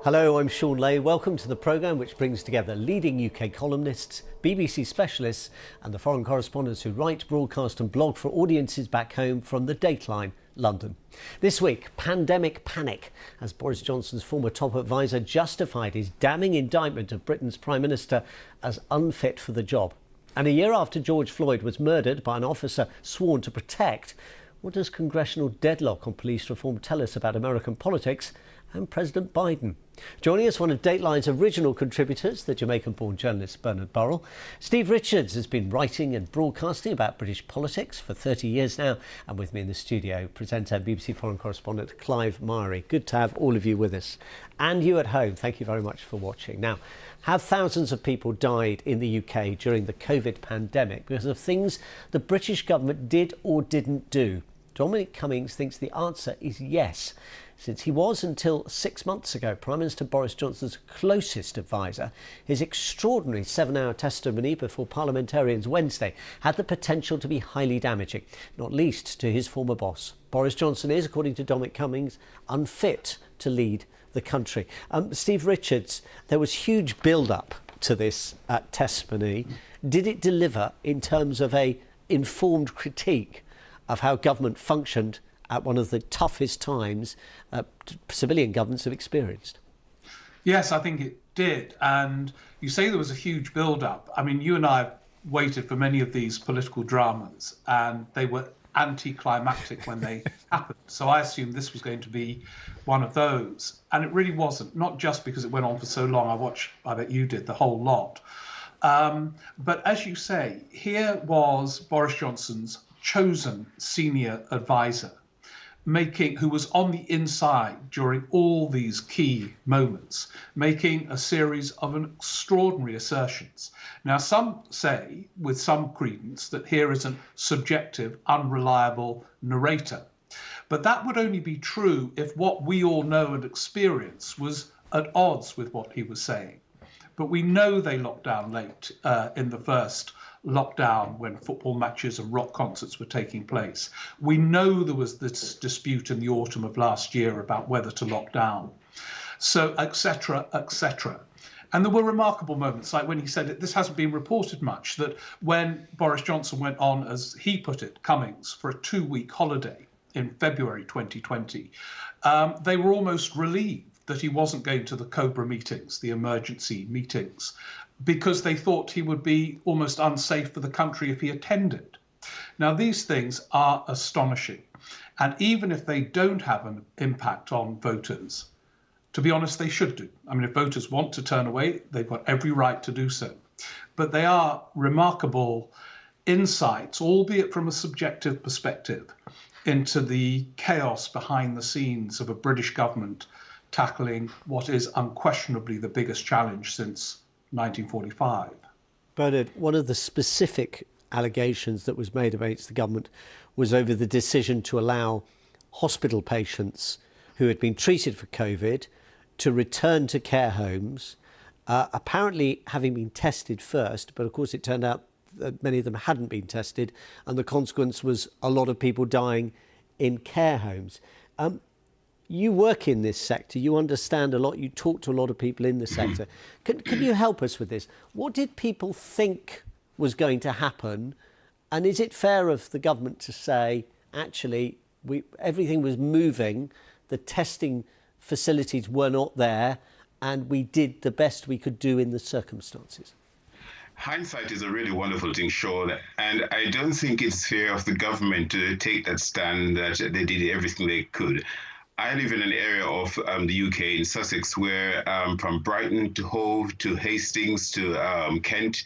Hello, I'm Sean Lay. Welcome to the programme which brings together leading UK columnists, BBC specialists and the foreign correspondents who write, broadcast and blog for audiences back home from the Dateline London. This week, pandemic panic, as Boris Johnson's former top advisor justified his damning indictment of Britain's Prime Minister as unfit for the job. And a year after George Floyd was murdered by an officer sworn to protect, what does congressional deadlock on police reform tell us about American politics and President Biden? Joining us, one of Dateline's original contributors, the Jamaican-born journalist Bernard Burrell. Steve Richards has been writing and broadcasting about British politics for 30 years now. And with me in the studio, presenter and BBC foreign correspondent Clive Myrie. Good to have all of you with us. And you at home, thank you very much for watching. Now, have thousands of people died in the UK during the COVID pandemic because of things the British government did or didn't do? Dominic Cummings thinks the answer is yes, since he was, until 6 months ago, Prime Minister Boris Johnson's closest advisor. His extraordinary 7-hour testimony before parliamentarians Wednesday had the potential to be highly damaging, not least to his former boss. Boris Johnson is, according to Dominic Cummings, unfit to lead the country. Steve Richards, there was huge build-up to this testimony. Did it deliver in terms of a informed critique of how government functioned at one of the toughest times civilian governments have experienced? Yes, I think it did. And you say there was a huge build-up. I mean, you and I have waited for many of these political dramas, and they were anticlimactic when they happened. So I assumed this was going to be one of those. And it really wasn't, not just because it went on for so long. I bet you did, the whole lot. But as you say, here was Boris Johnson's chosen senior advisor, who was on the inside during all these key moments, making a series of extraordinary assertions. Now, some say, with some credence, that here is a subjective, unreliable narrator. But that would only be true if what we all know and experience was at odds with what he was saying. But we know they locked down late in the first lockdown when football matches and rock concerts were taking place. We know there was this dispute in the autumn of last year about whether to lock down. So, etc., etc. And there were remarkable moments, like when he said it, this hasn't been reported much, that when Boris Johnson went on, as he put it, Cummings, for a 2-week holiday in February 2020, they were almost relieved that he wasn't going to the COBRA meetings, the emergency meetings, because they thought he would be almost unsafe for the country if he attended. Now, these things are astonishing. And even if they don't have an impact on voters, to be honest, they should do. I mean, if voters want to turn away, they've got every right to do so. But they are remarkable insights, albeit from a subjective perspective, into the chaos behind the scenes of a British government tackling what is unquestionably the biggest challenge since 1945. Bernard, one of the specific allegations that was made against the government was over the decision to allow hospital patients who had been treated for COVID to return to care homes, apparently having been tested first, but of course it turned out that many of them hadn't been tested, and the consequence was a lot of people dying in care homes. You work in this sector, you understand a lot, you talk to a lot of people in the sector. Can you help us with this? What did people think was going to happen? And is it fair of the government to say, actually, everything was moving, the testing facilities were not there, and we did the best we could do in the circumstances? Hindsight is a really wonderful thing, Sean, and I don't think it's fair of the government to take that stand that they did everything they could. I live in an area of the UK in Sussex where from Brighton to Hove to Hastings to Kent,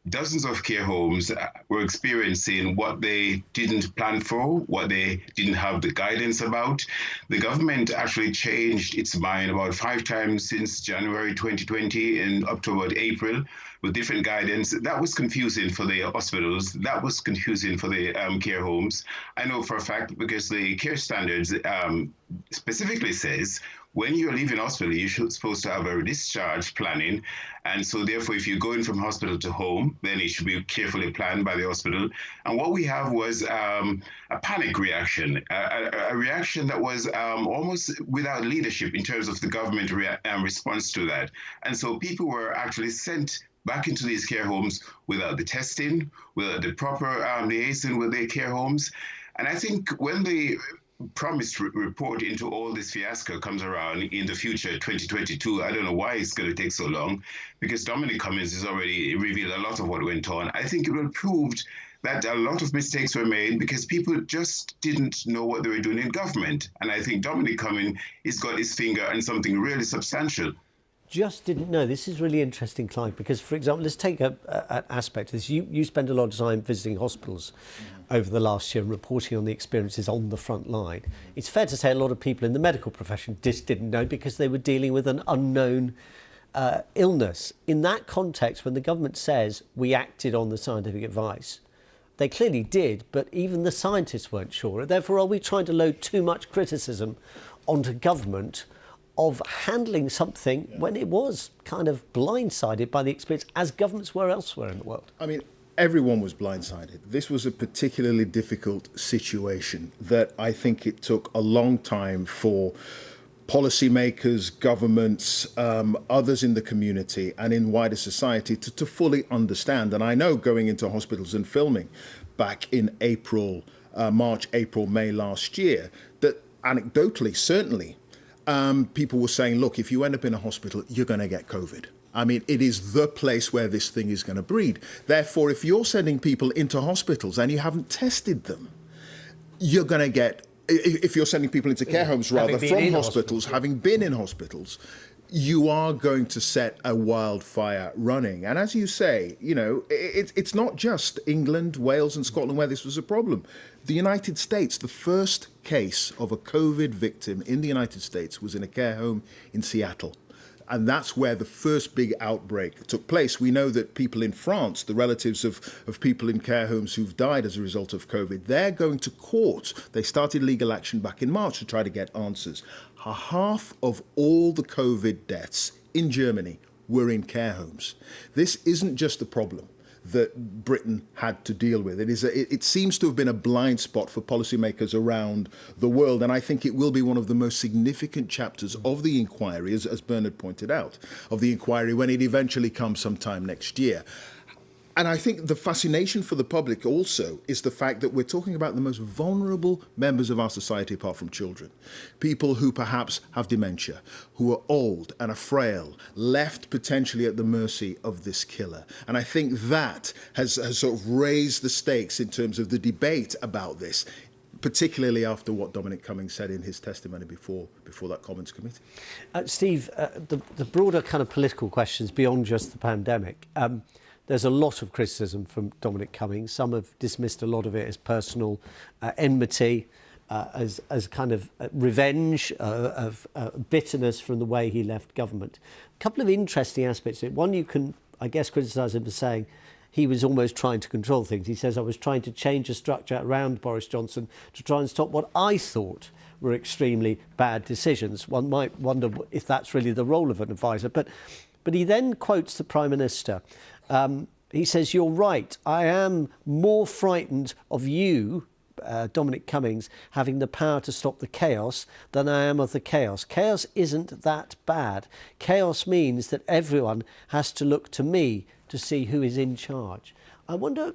dozens of care homes were experiencing what they didn't plan for, what they didn't have the guidance about. The government actually changed its mind about 5 times since January 2020 and up to about April, with different guidance. That was confusing for the hospitals. That was confusing for the care homes. I know for a fact because the care standards specifically says when you're leaving hospital, you're supposed to have a discharge planning. And so therefore, if you're going from hospital to home, then it should be carefully planned by the hospital. And what we have was a panic reaction, a reaction that was almost without leadership in terms of the government response to that. And so people were actually sent back into these care homes without the testing, without the proper liaison with their care homes. And I think when the promised report into all this fiasco comes around in the future, 2022, I don't know why it's going to take so long, because Dominic Cummings has already revealed a lot of what went on. I think it will prove that a lot of mistakes were made because people just didn't know what they were doing in government. And I think Dominic Cummings has got his finger on something really substantial. Just didn't know. This is really interesting, Clive, because, for example, let's take an aspect of this. You spend a lot of time visiting hospitals over the last year and reporting on the experiences on the front line. It's fair to say a lot of people in the medical profession just didn't know because they were dealing with an unknown illness. In that context, when the government says we acted on the scientific advice, they clearly did, but even the scientists weren't sure. Therefore, are we trying to load too much criticism onto government of handling something when it was kind of blindsided by the experience, as governments were elsewhere in the world? I mean, everyone was blindsided. This was a particularly difficult situation that I think it took a long time for policymakers, governments, others in the community and in wider society to fully understand. And I know going into hospitals and filming back in March, April, May last year, that anecdotally, certainly, people were saying, look, if you end up in a hospital, you're going to get COVID. I mean, it is the place where this thing is going to breed. Therefore, if you're sending people into hospitals and you haven't tested them, you're going to get, if you're sending people into care homes rather from hospitals, having been in hospitals, you are going to set a wildfire running. And as you say, you know, it's not just England, Wales and Scotland where this was a problem. The United States, the first case of a COVID victim in the United States was in a care home in Seattle. And that's where the first big outbreak took place. We know that people in France, the relatives of people in care homes who've died as a result of COVID, they're going to court. They started legal action back in March to try to get answers. Half of all the COVID deaths in Germany were in care homes. This isn't just a problem that Britain had to deal with. It seems to have been a blind spot for policymakers around the world, and I think it will be one of the most significant chapters of the inquiry, as Bernard pointed out, of the inquiry when it eventually comes sometime next year. And I think the fascination for the public also is the fact that we're talking about the most vulnerable members of our society apart from children. People who perhaps have dementia, who are old and are frail, left potentially at the mercy of this killer. And I think that has sort of raised the stakes in terms of the debate about this, particularly after what Dominic Cummings said in his testimony before that Commons Committee. Steve, the broader kind of political questions beyond just the pandemic, there's a lot of criticism from Dominic Cummings. Some have dismissed a lot of it as personal enmity, as kind of revenge, of bitterness from the way he left government. A couple of interesting aspects of it. One, you can, I guess, criticise him for saying he was almost trying to control things. He says, I was trying to change the structure around Boris Johnson to try and stop what I thought were extremely bad decisions. One might wonder if that's really the role of an advisor. But he then quotes the Prime Minister. He says, you're right, I am more frightened of you, Dominic Cummings, having the power to stop the chaos than I am of the chaos. Chaos isn't that bad. Chaos means that everyone has to look to me to see who is in charge. I wonder,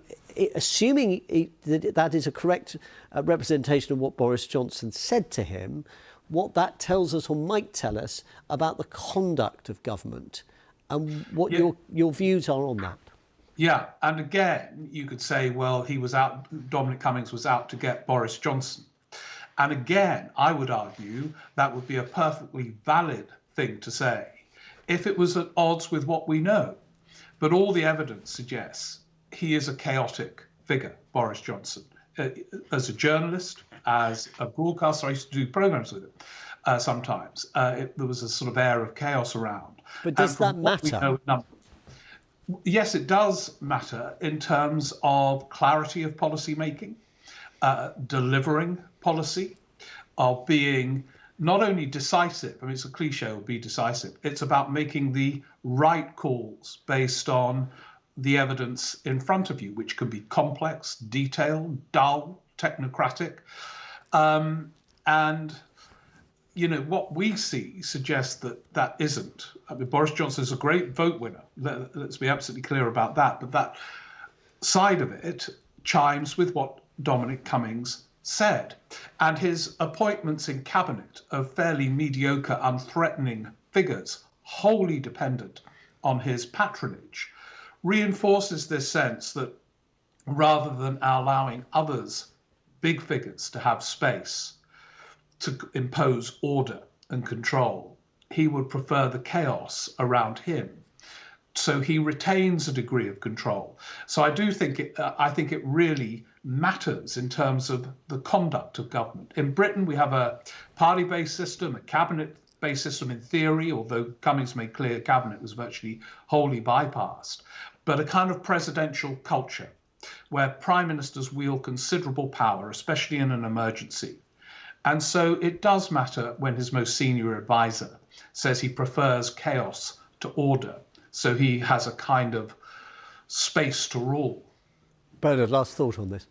assuming that is a correct representation of what Boris Johnson said to him, what that tells us or might tell us about the conduct of government and what your views are on that. Yeah, and again, you could say, well, Dominic Cummings was out to get Boris Johnson. And again, I would argue that would be a perfectly valid thing to say if it was at odds with what we know. But all the evidence suggests he is a chaotic figure, Boris Johnson. As a journalist, as a broadcaster, I used to do programs with him sometimes. There was a sort of air of chaos around. But does that matter? Yes, it does matter in terms of clarity of policy making, delivering policy, of being not only decisive, I mean, it's a cliche, will be decisive, it's about making the right calls based on the evidence in front of you, which can be complex, detailed, dull, technocratic. And what we see suggests that that isn't. I mean, Boris Johnson is a great vote winner. Let's be absolutely clear about that. But that side of it chimes with what Dominic Cummings said. And his appointments in cabinet of fairly mediocre, unthreatening figures, wholly dependent on his patronage, reinforces this sense that rather than allowing others, big figures, to have space to impose order and control, he would prefer the chaos around him. So he retains a degree of control. So I do think it really matters in terms of the conduct of government. In Britain, we have a party-based system, a cabinet-based system in theory, although Cummings made clear cabinet was virtually wholly bypassed, but a kind of presidential culture where prime ministers wield considerable power, especially in an emergency. And so it does matter when his most senior advisor says he prefers chaos to order. So he has a kind of space to rule. Bernard, last thought on this.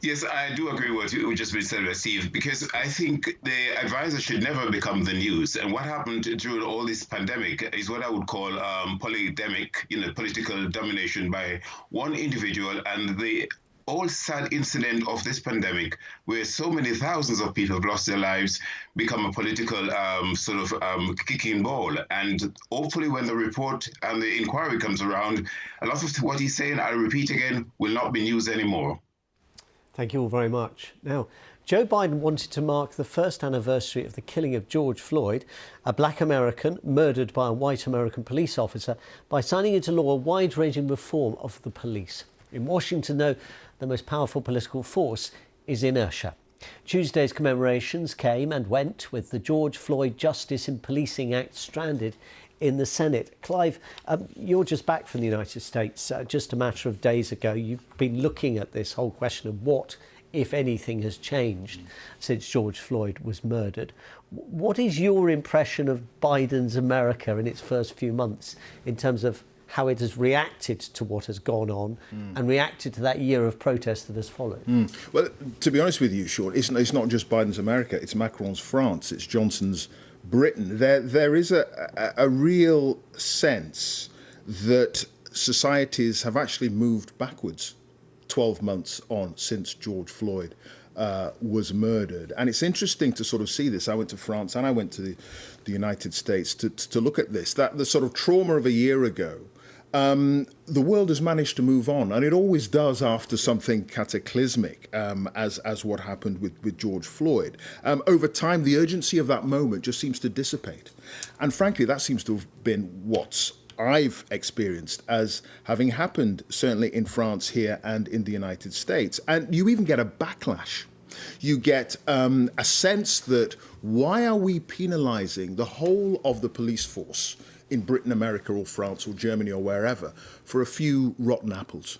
Yes, I do agree with what you just said, Steve, because I think the advisor should never become the news. And what happened during all this pandemic is what I would call polydemic, political domination by one individual, and the all sad incident of this pandemic, where so many thousands of people have lost their lives, become a political kicking ball. And hopefully when the report and the inquiry comes around, a lot of what he's saying, I'll repeat again, will not be news anymore. Thank you all very much. Now, Joe Biden wanted to mark the first anniversary of the killing of George Floyd, a black American murdered by a white American police officer, by signing into law a wide-ranging reform of the police. In Washington, though, the most powerful political force is inertia. Tuesday's commemorations came and went with the George Floyd Justice in Policing Act stranded in the Senate. Clive, you're just back from the United States just a matter of days ago. You've been looking at this whole question of what, if anything, has changed since George Floyd was murdered. What is your impression of Biden's America in its first few months in terms of how it has reacted to what has gone on and reacted to that year of protest that has followed? Well, to be honest with you, Sean, it's not just Biden's America, it's Macron's France, it's Johnson's Britain. There is a real sense that societies have actually moved backwards 12 months on since George Floyd was murdered. And it's interesting to sort of see this. I went to France and I went to the United States to look at this, that the sort of trauma of a year ago. The world has managed to move on, and it always does after something cataclysmic, as what happened with George Floyd. Over time, the urgency of that moment just seems to dissipate. And frankly, that seems to have been what I've experienced as having happened, certainly in France here and in the United States. And you even get a backlash. You get a sense that why are we penalising the whole of the police force in Britain, America, or France, or Germany, or wherever, for a few rotten apples?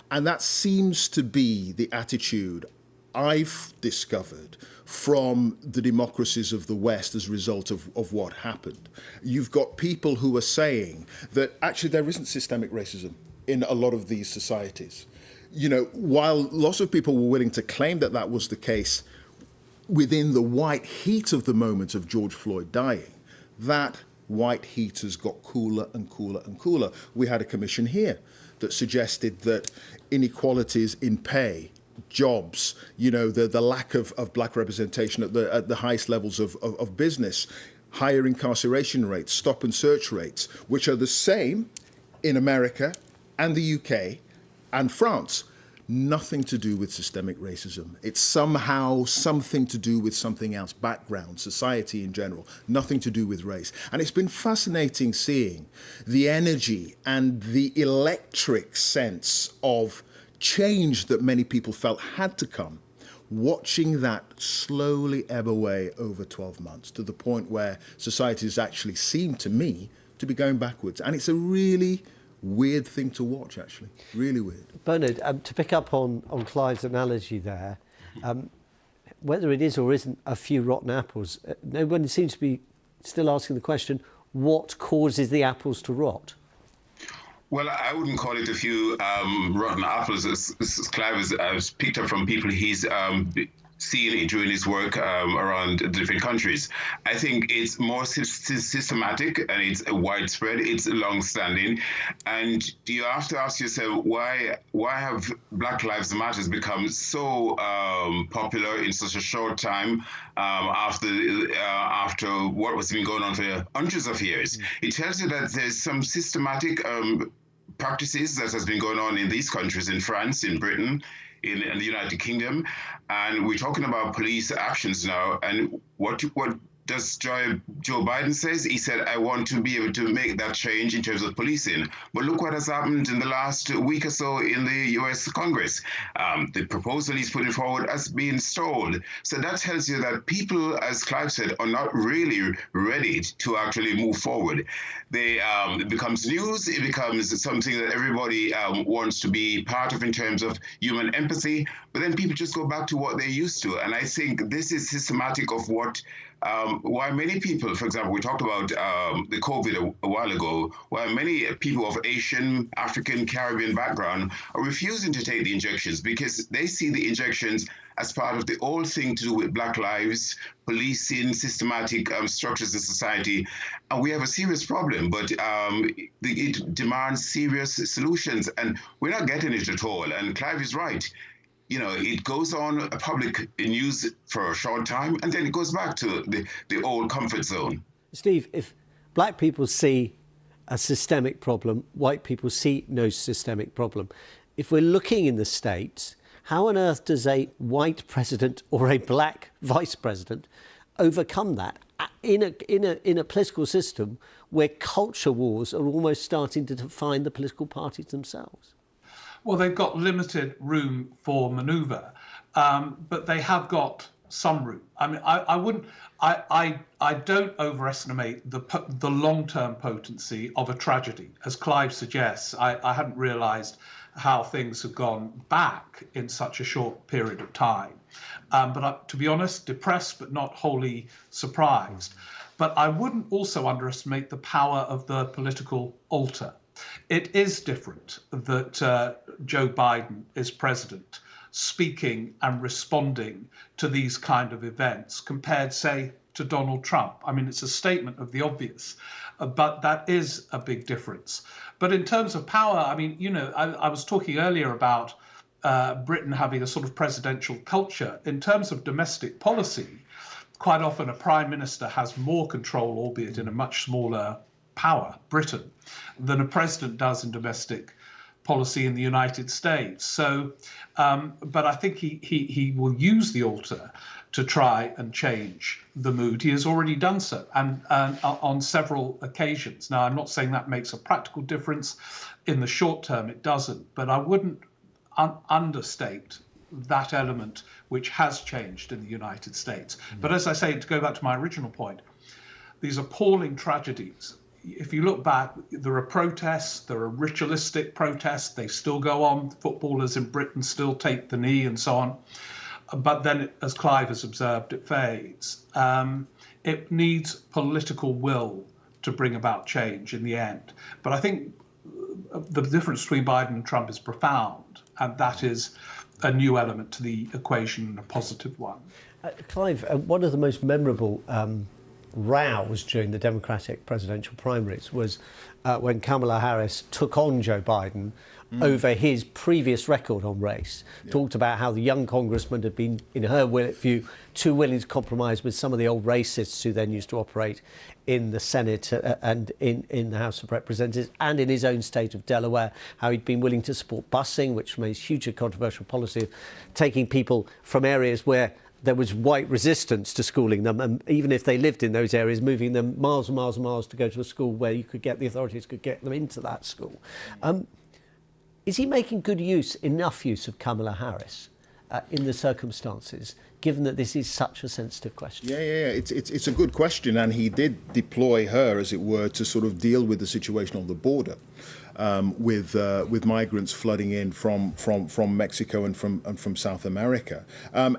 And that seems to be the attitude I've discovered from the democracies of the West as a result of what happened. You've got people who are saying that actually there isn't systemic racism in a lot of these societies. While lots of people were willing to claim that that was the case within the white heat of the moment of George Floyd dying, that white heat has got cooler and cooler and cooler. We had a commission here that suggested that inequalities in pay, jobs, the lack of black representation at the highest levels of business, higher incarceration rates, stop and search rates, which are the same in America and the UK and France. Nothing to do with systemic racism. It's somehow something to do with something else, background, society in general, nothing to do with race. And it's been fascinating seeing the energy and the electric sense of change that many people felt had to come, watching that slowly ebb away over 12 months to the point where societies actually seem to me to be going backwards. And it's a really weird thing to watch, actually. Really weird. Bernard, to pick up on Clive's analogy there, whether it is or isn't a few rotten apples, no one seems to be still asking the question, what causes the apples to rot? Well, I wouldn't call it a few rotten apples, as Clive has picked up from people he's seen during his work around different countries. I think it's more systematic and it's widespread, it's long-standing. And you have to ask yourself, why have Black Lives Matter become so popular in such a short time after what was been going on for hundreds of years? It tells you that there's some systematic practices that has been going on in these countries, in France, in Britain, in the United Kingdom, and we're talking about police actions now. And what does Joe Biden says? He said, I want to be able to make that change in terms of policing. But look what has happened in the last week or so in the US Congress. The proposal he's putting forward has been stalled. So that tells you that people, as Clive said, are not really ready to actually move forward. It becomes news, it becomes something that everybody wants to be part of in terms of human empathy, but then people just go back to what they're used to. And I think this is systematic of why many people, for example, we talked about the COVID a while ago, why many people of Asian, African, Caribbean background are refusing to take the injections because they see the injections as part of the whole thing to do with Black lives, policing, systematic structures in society. And we have a serious problem, but it demands serious solutions, and we're not getting it at all. And Clive is right. You know, it goes on public news for a short time, and then it goes back to the old comfort zone. Steve, if black people see a systemic problem, white people see no systemic problem. If we're looking in the States, how on earth does a white president or a black vice president overcome that in a political system where culture wars are almost starting to define the political parties themselves? Well, they've got limited room for manoeuvre, but they have got some room. I mean, I don't overestimate the long-term potency of a tragedy, as Clive suggests. I hadn't realised how things have gone back in such a short period of time. But to be honest, depressed but not wholly surprised. But I wouldn't also underestimate the power of the political altar. It is different that Joe Biden is president, speaking and responding to these kind of events compared, say, to Donald Trump. I mean, it's a statement of the obvious, but that is a big difference. But in terms of power, I mean, you know, I was talking earlier about Britain having a sort of presidential culture. In terms of domestic policy, quite often a prime minister has more control, albeit in a much smaller power, Britain, than a president does in domestic policy in the United States. So, but I think he will use the altar to try and change the mood. He has already done so, and on several occasions. Now, I'm not saying that makes a practical difference. In the short term, it doesn't, but I wouldn't understate that element which has changed in the United States. But as I say, to go back to my original point, these appalling tragedies, if you look back, there are protests, there are ritualistic protests, they still go on. Footballers in Britain still take the knee and so on. But then, as Clive has observed, it fades. It needs political will to bring about change in the end. But I think the difference between Biden and Trump is profound, and that is a new element to the equation and a positive one. Clive, one of the most memorable rows during the Democratic presidential primaries was when Kamala Harris took on Joe Biden over his previous record on race, talked about how the young congressman had been, in her view, too willing to compromise with some of the old racists who then used to operate in the Senate and in the House of Representatives and in his own state of Delaware, how he'd been willing to support busing, which remains hugely controversial policy of taking people from areas where there was white resistance to schooling them, and even if they lived in those areas, moving them miles and miles and miles to go to a school where the authorities could get them into that school. Is he making enough use of Kamala Harris in the circumstances, given that this is such a sensitive question? Yeah. It's a good question, and he did deploy her, as it were, to sort of deal with the situation on the border. with migrants flooding in from Mexico and from South America.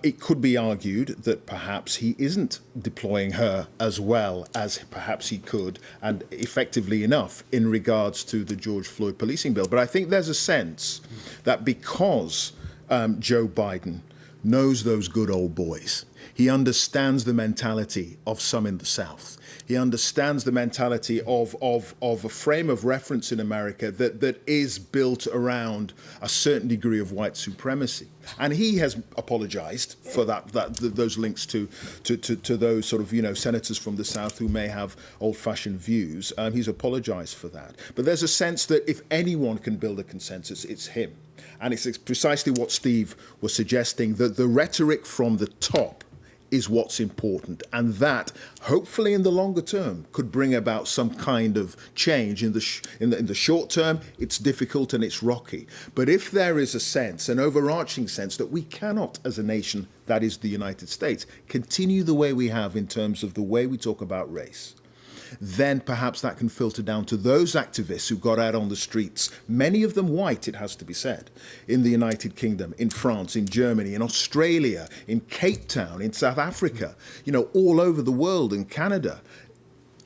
It could be argued that perhaps he isn't deploying her as well as perhaps he could and effectively enough in regards to the George Floyd policing bill. But I think there's a sense that because Joe Biden knows those good old boys, he understands the mentality of some in the South. He understands the mentality of a frame of reference in America that is built around a certain degree of white supremacy. And he has apologized for those links to those sort of, senators from the South who may have old-fashioned views. He's apologized for that. But there's a sense that if anyone can build a consensus, it's him. And it's precisely what Steve was suggesting, that the rhetoric from the top is what's important, and that hopefully in the longer term could bring about some kind of change. In the short term, it's difficult and it's rocky. But if there is a sense, an overarching sense, that we cannot, as a nation, that is the United States, continue the way we have in terms of the way we talk about race, then perhaps that can filter down to those activists who got out on the streets, many of them white, it has to be said, in the United Kingdom, in France, in Germany, in Australia, in Cape Town, in South Africa, all over the world, in Canada.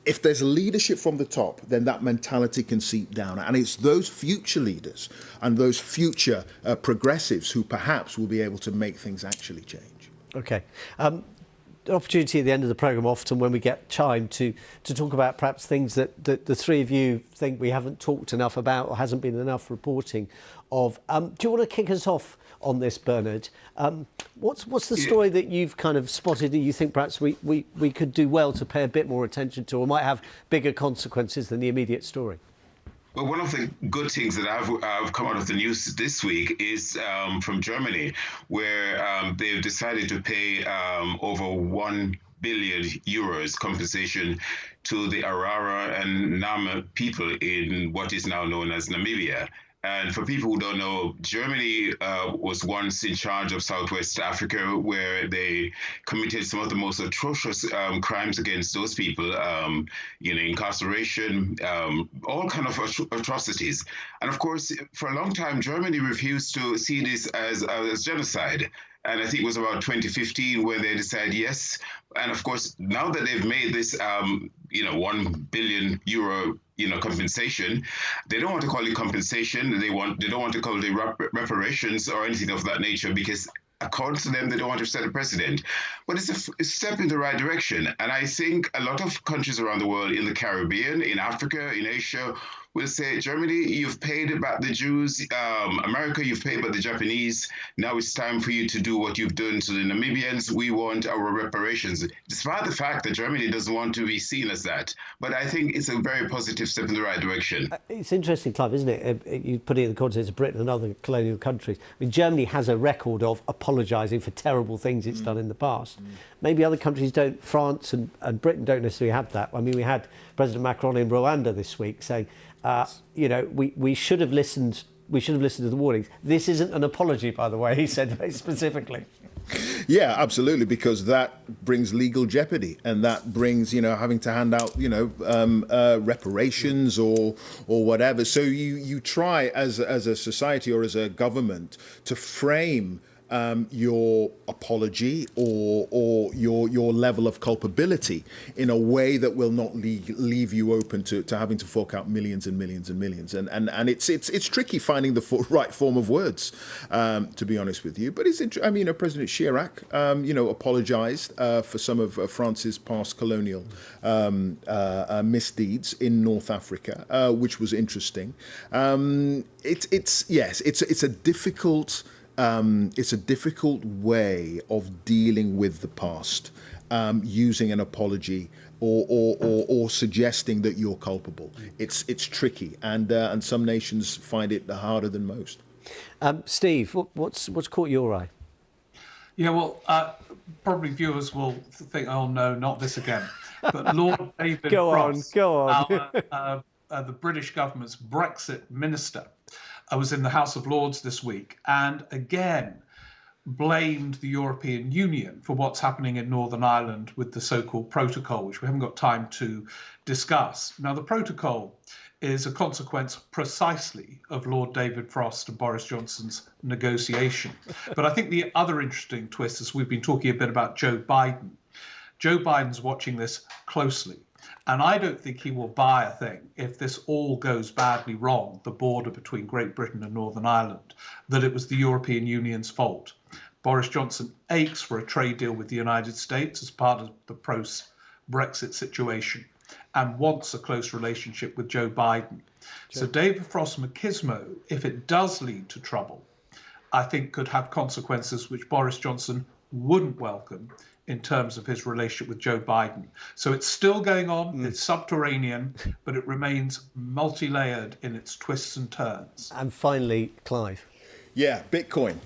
If there's leadership from the top, then that mentality can seep down. And it's those future leaders and those future progressives who perhaps will be able to make things actually change. OK. The opportunity at the end of the programme often when we get time to talk about perhaps things that the three of you think we haven't talked enough about or hasn't been enough reporting of. Do you want to kick us off on this, Bernard? What's the story that you've kind of spotted that you think perhaps we could do well to pay a bit more attention to, or might have bigger consequences than the immediate story? Well, one of the good things that have come out of the news this week is from Germany, where they've decided to pay over 1 billion euros compensation to the Arara and Nama people in what is now known as Namibia. And for people who don't know, Germany was once in charge of Southwest Africa, where they committed some of the most atrocious crimes against those people, incarceration, all kind of atrocities. And of course, for a long time, Germany refused to see this as genocide. And I think it was about 2015 when they decided yes. And of course, now that they've made this, 1 billion euro, compensation, they don't want to call it compensation. They don't want to call it reparations or anything of that nature, because according to them, they don't want to set a precedent. But it's a step in the right direction. And I think a lot of countries around the world, in the Caribbean, in Africa, in Asia, will say, Germany, you've paid back the Jews. America, you've paid back the Japanese. Now it's time for you to do what you've done to the Namibians. We want our reparations, despite the fact that Germany doesn't want to be seen as that. But I think it's a very positive step in the right direction. It's interesting, Clive, isn't it? You put it in the context of Britain and other colonial countries. I mean, Germany has a record of apologising for terrible things it's done in the past. Maybe other countries don't. France and Britain don't necessarily have that. I mean, we had President Macron in Rwanda this week saying, we should have listened. We should have listened to the warnings. This isn't an apology, by the way, he said very specifically. Yeah, absolutely, because that brings legal jeopardy, and that brings, having to hand out, reparations or whatever. So you try as a society or as a government to frame your apology or your level of culpability in a way that will not leave you open to having to fork out millions and millions and millions. And it's tricky finding the right form of words, to be honest with you. But President Chirac, apologized for some of France's past colonial misdeeds in North Africa, which was interesting. It's a difficult. It's a difficult way of dealing with the past, using an apology or suggesting that you're culpable. It's tricky, and some nations find it harder than most. Steve, what's caught your eye? Yeah, well, probably viewers will think, oh no, not this again. But Lord David Frost, go on. the British government's Brexit minister, I was in the House of Lords this week, and again blamed the European Union for what's happening in Northern Ireland with the so-called protocol, which we haven't got time to discuss. Now, the protocol is a consequence precisely of Lord David Frost and Boris Johnson's negotiation. But I think the other interesting twist is we've been talking a bit about Joe Biden. Joe Biden's watching this closely. And I don't think he will buy a thing if this all goes badly wrong, the border between Great Britain and Northern Ireland, that it was the European Union's fault. Boris Johnson aches for a trade deal with the United States as part of the post-Brexit situation and wants a close relationship with Joe Biden. So David Frost machismo, if it does lead to trouble, I think could have consequences which Boris Johnson wouldn't welcome in terms of his relationship with Joe Biden. So it's still going on, it's subterranean, but it remains multi-layered in its twists and turns. And finally, Clive. Yeah, Bitcoin.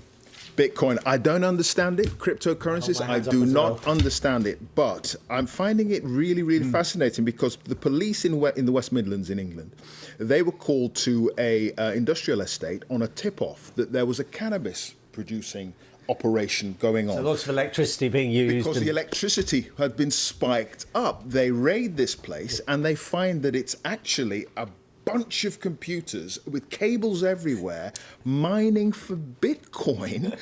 I don't understand it. Cryptocurrencies, I do not understand it. But I'm finding it really, really fascinating because the police in the West Midlands in England, they were called to a industrial estate on a tip-off that there was a cannabis producing operation going on. So lots of electricity being used. Because the electricity had been spiked up. They raid this place and they find that it's actually a bunch of computers with cables everywhere mining for Bitcoin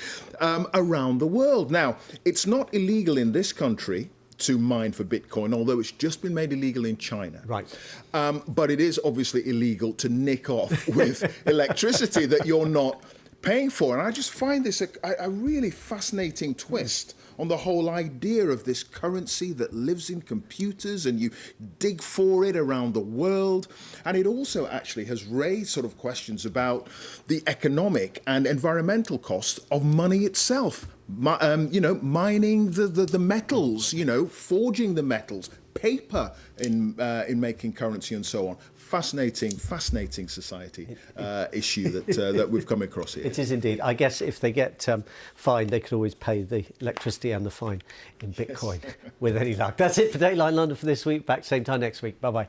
around the world. Now, it's not illegal in this country to mine for Bitcoin, although it's just been made illegal in China. Right. But it is obviously illegal to nick off with electricity that you're not paying for. And I just find this a really fascinating twist on the whole idea of this currency that lives in computers and you dig for it around the world. And it also actually has raised sort of questions about the economic and environmental cost of money itself. Mining the metals, forging the metals, paper in making currency and so on. Fascinating society issue that we've come across here. It is indeed. I guess if they get fined, they could always pay the electricity and the fine in Bitcoin with any luck. That's it for Dateline London for this week. Back same time next week. Bye-bye.